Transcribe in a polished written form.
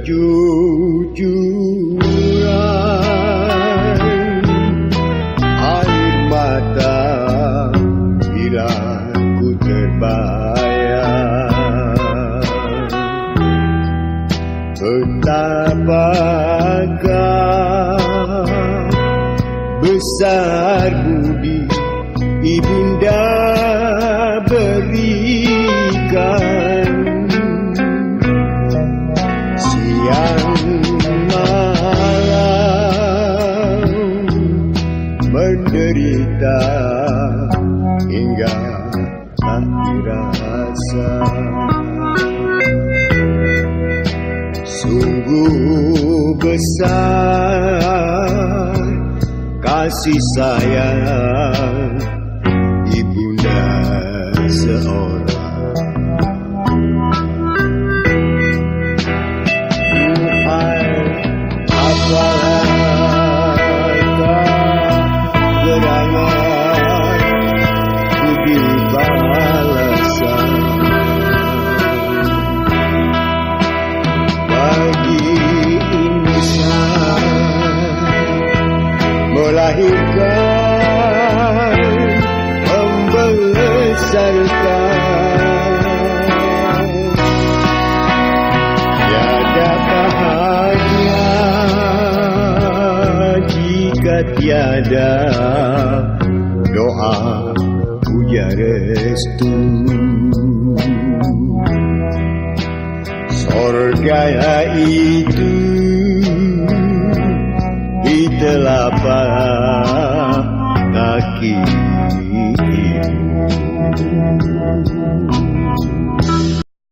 bercucuran air mata bila ku terbayang betapakah besar budi ibunda berikan. Siang malam menderita hingga tak dirasa. Sungguh besar kasih sayang ibunda seorang. Gerangan budi balasan bagi insan melahirkan membesarkan. Tiada bahagia jika tiada doa puja restu. Sorga itu di telapak kaki